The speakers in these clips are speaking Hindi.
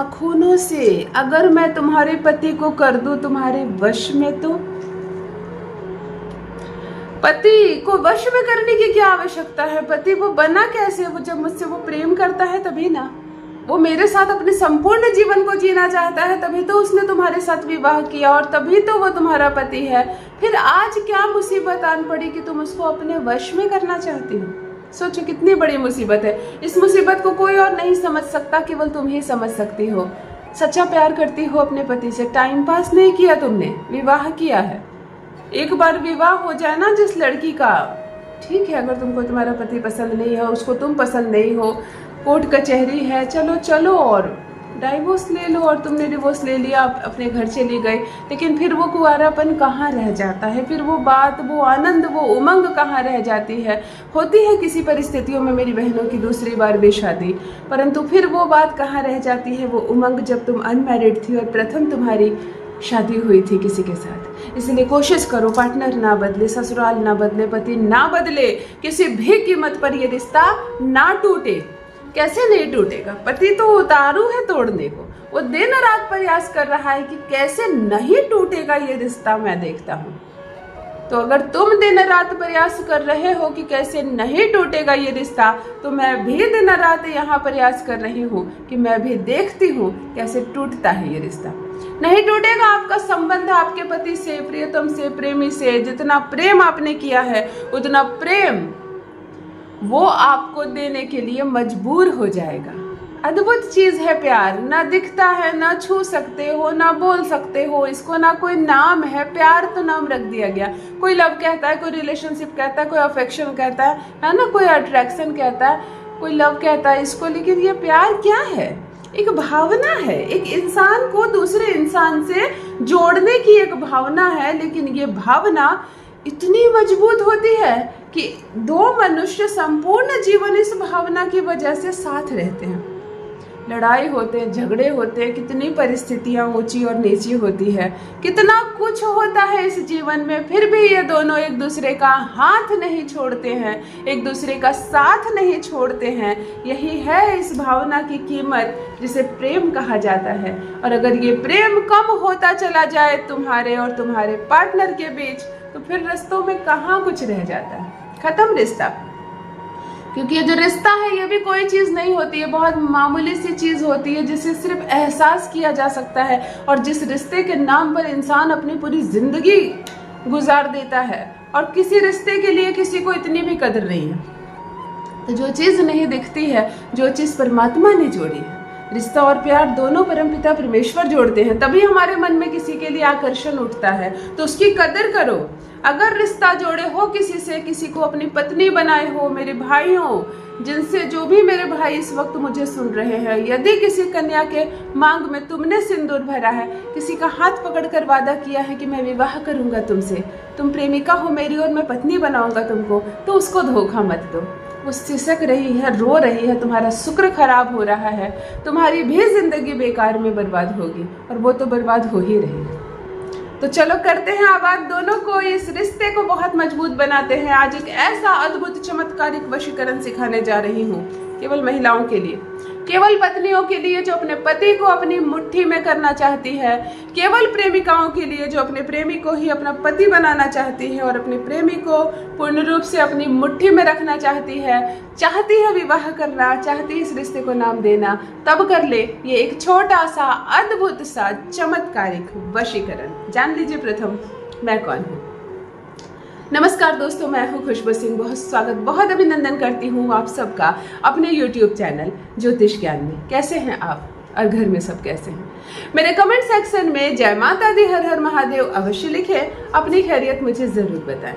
नाखूनों से अगर मैं तुम्हारे पति को कर दूं तुम्हारे वश में, तो पति को वश में करने की क्या आवश्यकता है? पति वो बना कैसे? वो जब मुझसे वो प्रेम करता है तभी ना। वो मेरे साथ अपने संपूर्ण जीवन को जीना चाहता है, तभी तो उसने तुम्हारे साथ विवाह किया और तभी तो वो तुम्हारा पति है। फिर आज क्या मुसीबत आन पड़ी कि तुम उसको अपने वश में करना चाहती हो? सोचो कितनी बड़ी मुसीबत है। इस मुसीबत को कोई और नहीं समझ सकता, केवल तुम ही समझ सकती हो। सच्चा प्यार करती हो अपने पति से, टाइम पास नहीं किया तुमने, विवाह किया है। एक बार विवाह हो जाए ना जिस लड़की का, ठीक है, अगर तुमको तुम्हारा पति पसंद नहीं है, उसको तुम पसंद नहीं हो, कोर्ट कचहरी है, चलो और डाइवोर्स ले लो, और तुमने डिवोर्स ले लिया, आप अपने घर चली गई, लेकिन फिर वो कुंवारापन कहाँ रह जाता है? फिर वो बात, वो आनंद, वो उमंग कहाँ रह जाती है? होती है किसी परिस्थितियों में मेरी बहनों की दूसरी बार बेशादी, परंतु फिर वो बात कहाँ रह जाती है, वो उमंग जब तुम अनमैरिड थी और प्रथम तुम्हारी शादी हुई थी किसी के साथ। इसलिए कोशिश करो पार्टनर ना बदले, ससुराल ना बदले, पति ना बदले, किसी भी कीमत पर ये रिश्ता ना टूटे। कैसे नहीं टूटेगा? पति तो उतारू है तोड़ने को, वो दिन रात प्रयास कर रहा है कि कैसे नहीं टूटेगा ये रिश्ता, मैं देखता हूँ। तो अगर तुम दिन रात प्रयास कर रहे हो कि कैसे नहीं टूटेगा ये रिश्ता, तो मैं भी दिन रात यहाँ प्रयास कर रही हूँ कि मैं भी देखती हूँ कैसे टूटता है ये रिश्ता। नहीं टूटेगा आपका संबंध आपके पति से, प्रियतम से, प्रेमी से। जितना प्रेम आपने किया है उतना प्रेम वो आपको देने के लिए मजबूर हो जाएगा। अद्भुत चीज है प्यार, ना दिखता है, ना छू सकते हो, ना बोल सकते हो, इसको ना कोई नाम है। प्यार तो नाम रख दिया गया। कोई लव कहता है, कोई रिलेशनशिप कहता है, कोई अफेक्शन कहता है ना, कोई अट्रैक्शन कहता है, कोई लव कहता है इसको। लेकिन ये प्यार क्या है? एक भावना है, एक इंसान को दूसरे इंसान से जोड़ने की एक भावना है। लेकिन ये भावना इतनी मजबूत होती है कि दो मनुष्य संपूर्ण जीवन इस भावना की वजह से साथ रहते हैं। लड़ाई होते हैं, झगड़े होते हैं, कितनी परिस्थितियां ऊंची और नीची होती है, कितना कुछ होता है इस जीवन में, फिर भी ये दोनों एक दूसरे का हाथ नहीं छोड़ते हैं, एक दूसरे का साथ नहीं छोड़ते हैं। यही है इस भावना की कीमत, जिसे प्रेम कहा जाता है। और अगर ये प्रेम कम होता चला जाए तुम्हारे और तुम्हारे पार्टनर के बीच, तो फिर रिश्तों में कहाँ कुछ रह जाता है, खत्म रिश्ता। क्योंकि ये जो रिश्ता है ये भी कोई चीज नहीं होती है, बहुत मामूली सी चीज होती है जिसे सिर्फ एहसास किया जा सकता है, और जिस रिश्ते के नाम पर इंसान अपनी पूरी जिंदगी गुजार देता है। और किसी रिश्ते के लिए किसी को इतनी भी कदर नहीं है। तो जो चीज नहीं दिखती है, जो चीज परमात्मा ने जोड़ी है, रिश्ता और प्यार दोनों परमपिता परमेश्वर जोड़ते हैं, तभी हमारे मन में किसी के लिए आकर्षण उठता है। तो उसकी कदर करो। अगर रिश्ता जोड़े हो किसी से, किसी को अपनी पत्नी बनाए हो, मेरे भाइयों, जिनसे जो भी मेरे भाई इस वक्त मुझे सुन रहे हैं, यदि किसी कन्या के मांग में तुमने सिंदूर भरा है, किसी का हाथ पकड़कर वादा किया है कि मैं विवाह करूंगा तुमसे, तुम प्रेमिका हो मेरी और मैं पत्नी बनाऊंगा तुमको, तो उसको धोखा मत दो। वो सिसक रही है, रो रही है, तुम्हारा शुक्र खराब हो रहा है, तुम्हारी भी जिंदगी बेकार में बर्बाद होगी, और वो तो बर्बाद हो ही रही है। तो चलो करते हैं आबाद दोनों को, इस रिश्ते को बहुत मजबूत बनाते हैं। आज एक ऐसा अद्भुत चमत्कारिक वशीकरण सिखाने जा रही हूँ, केवल महिलाओं के लिए, केवल पत्नियों के लिए जो अपने पति को अपनी मुट्ठी में करना चाहती है, केवल प्रेमिकाओं के लिए जो अपने प्रेमी को ही अपना पति बनाना चाहती है और अपने प्रेमी को पूर्ण रूप से अपनी मुट्ठी में रखना चाहती है विवाह करना, चाहती है इस रिश्ते को नाम देना, तब कर ले ये एक छोटा सा अद्भुत सा चमत्कारिक वशीकरण। जान लीजिए प्रथम मैं कौन हूँ। नमस्कार दोस्तों, मैं हूँ खुशबू सिंह। बहुत स्वागत, बहुत अभिनंदन करती हूँ आप सबका अपने YouTube चैनल ज्योतिष ज्ञान में। कैसे हैं आप और घर में सब कैसे हैं? मेरे कमेंट सेक्शन में जय माता दी, हर हर महादेव अवश्य लिखें, अपनी खैरियत मुझे जरूर बताएं।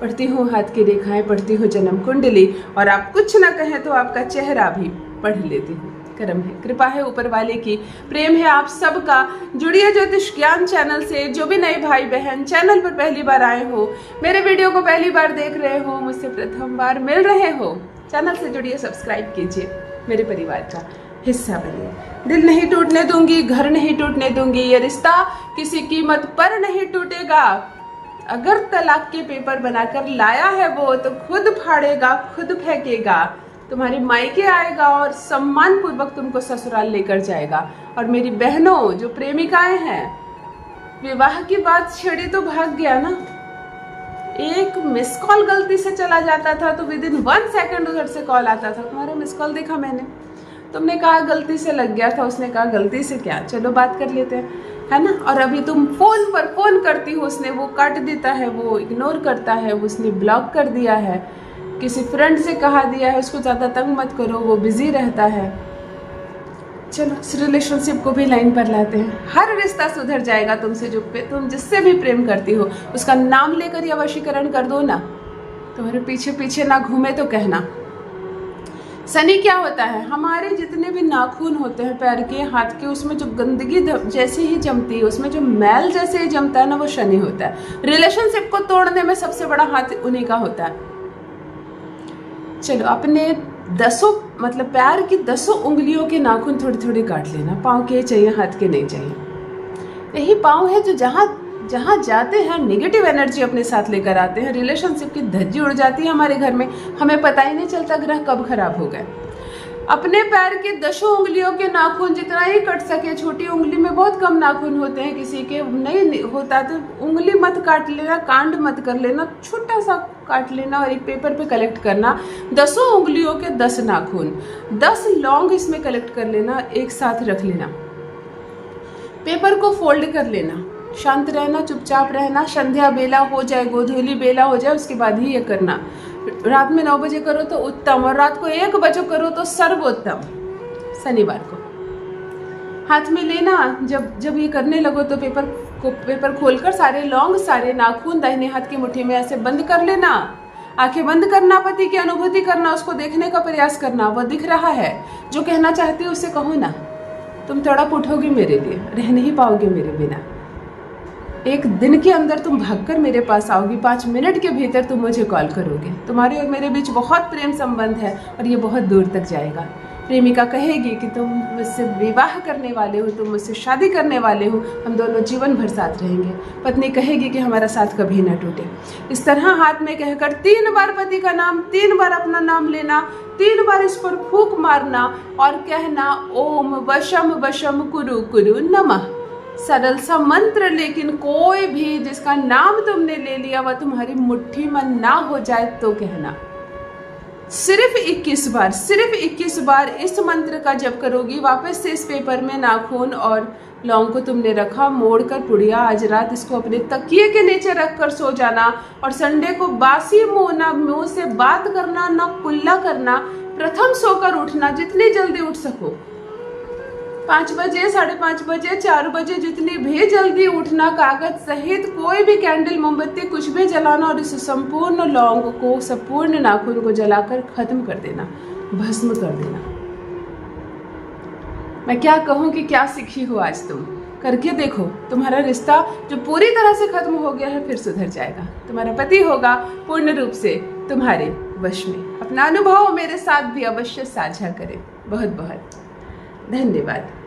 पढ़ती हूँ हाथ की रेखाएं, पढ़ती हूँ जन्म कुंडली, और आप कुछ ना कहें तो आपका चेहरा भी पढ़ लेती हूँ। करम है, कृपा है ऊपर वाले की, प्रेम है आप सबका। जुड़िए ज्योतिष ज्ञान चैनल से। जो भी नए भाई बहन चैनल पर पहली बार आए हो, मेरे वीडियो को पहली बार देख रहे हो, मुझसे प्रथम बार मिल रहे हो, चैनल से जुड़िए, सब्सक्राइब कीजिए, मेरे परिवार का हिस्सा बनिए। दिल नहीं टूटने दूंगी, घर नहीं टूटने दूंगी, ये रिश्ता किसी कीमत पर नहीं टूटेगा। अगर तलाक के पेपर बनाकर लाया है वो, तो खुद फाड़ेगा, खुद फेंकेगा। तुम्हारी मायके आएगा और सम्मान पूर्वक तुमको ससुराल लेकर जाएगा। और मेरी बहनों जो प्रेमिकाएं हैं, विवाह की बात छेड़ी तो भाग गया ना। एक मिस कॉल गलती से चला जाता था तो विद इन 1 सेकंड उधर से कॉल आता था, तुम्हारा मिस कॉल देखा मैंने, तुमने कहा गलती से लग गया था, उसने कहा गलती से क्या, चलो बात कर लेते हैं, है ना। और अभी तुम फोन पर फोन करती हो, उसने वो काट देता है, वो इग्नोर करता है, उसने ब्लॉक कर दिया है, किसी फ्रेंड से कहा दिया है उसको ज़्यादा तंग मत करो, वो बिजी रहता है। चलो इस रिलेशनशिप को भी लाइन पर लाते हैं। हर रिश्ता सुधर जाएगा तुमसे, जो तुम जिससे भी प्रेम करती हो उसका नाम लेकर या वशीकरण कर दो ना, तुम्हारे पीछे पीछे ना घूमे तो कहना। शनि क्या होता है, हमारे जितने भी नाखून होते हैं पैर के हाथ के, उसमें जो गंदगी जैसे ही जमती है, उसमें जो मैल जैसे ही जमता है ना, वो शनि होता है। रिलेशनशिप को तोड़ने में सबसे बड़ा हाथ उन्हीं का होता है। चलो अपने 10 मतलब पैर की 10 उंगलियों के नाखून थोड़ी थोड़ी काट लेना। पाँव के चाहिए, हाथ के नहीं चाहिए। यही पाँव है जो जहाँ जहाँ जाते हैं नेगेटिव एनर्जी अपने साथ लेकर आते हैं, रिलेशनशिप की धज्जी उड़ जाती है हमारे घर में, हमें पता ही नहीं चलता ग्रह कब खराब हो गए। अपने पैर के 10 उंगलियों के नाखून जितना ही कट सके, छोटी उंगली में बहुत कम नाखून होते हैं, किसी के नहीं होता तो उंगली मत काट लेना, कांड मत कर लेना, छोटा सा काट लेना और एक पेपर पे कलेक्ट करना। 10 उंगलियों के 10 नाखून, 10 लौंग इसमें कलेक्ट कर लेना, एक साथ रख लेना, पेपर को फोल्ड कर लेना, शांत रहना, चुपचाप रहना, संध्या बेला हो जाए, गोधूली बेला हो जाए, उसके बाद ही ये करना। रात में 9 बजे करो तो उत्तम, और रात को 1 बजे करो तो सर्वोत्तम। शनिवार को हाथ में लेना, जब ये करने लगो तो पेपर खोलकर सारे लौंग, सारे नाखून दाहिने हाथ की मुट्ठी में ऐसे बंद कर लेना। आंखें बंद करना, पति की अनुभूति करना, उसको देखने का प्रयास करना, वो दिख रहा है, जो कहना चाहती है उसे कहो ना। तुम तड़प उठोगी मेरे लिए, रह नहीं पाओगे मेरे बिना। एक दिन के अंदर तुम भागकर मेरे पास आओगी, 5 मिनट के भीतर तुम मुझे कॉल करोगे। तुम्हारे और मेरे बीच बहुत प्रेम संबंध है और ये बहुत दूर तक जाएगा। प्रेमिका कहेगी कि तुम मुझसे विवाह करने वाले हो, तुम मुझसे शादी करने वाले हो, हम दोनों जीवन भर साथ रहेंगे। पत्नी कहेगी कि हमारा साथ कभी ना टूटे। इस तरह हाथ में कहकर 3 बार पति का नाम, 3 बार अपना नाम लेना, 3 बार इस पर फूंक मारना और कहना ओम वशम वशम कुरु कुरु नमः। सरल सा मंत्र, लेकिन कोई भी जिसका नाम तुमने ले लिया वह तुम्हारी मुट्ठी में ना हो जाए तो कहना। सिर्फ 21 बार इस मंत्र का जप करोगी। वापस से इस पेपर में नाखून और लौंग को तुमने रखा, मोड़कर पुड़िया आज रात इसको अपने तकिए के नीचे रखकर सो जाना। और संडे को बासी मुंह, ना मुंह से बात करना, ना कुल्ला करना, प्रथम सोकर उठना, जितनी जल्दी उठ सको, 5 बजे, 5:30 बजे, 4 बजे, जितनी भी जल्दी उठना, कागज सहित कोई भी कैंडल, मोमबत्ती कुछ भी जलाना और इस संपूर्ण लौंग को, संपूर्ण नाखून को जलाकर खत्म कर देना, भस्म कर देना। मैं क्या कहूँ कि क्या सीखी हो आज तुम, करके देखो। तुम्हारा रिश्ता जो पूरी तरह से खत्म हो गया है फिर सुधर जाएगा। तुम्हारा पति होगा पूर्ण रूप से तुम्हारे वश में। अपना अनुभव मेरे साथ भी अवश्य साझा करें। बहुत बहुत धन्यवाद।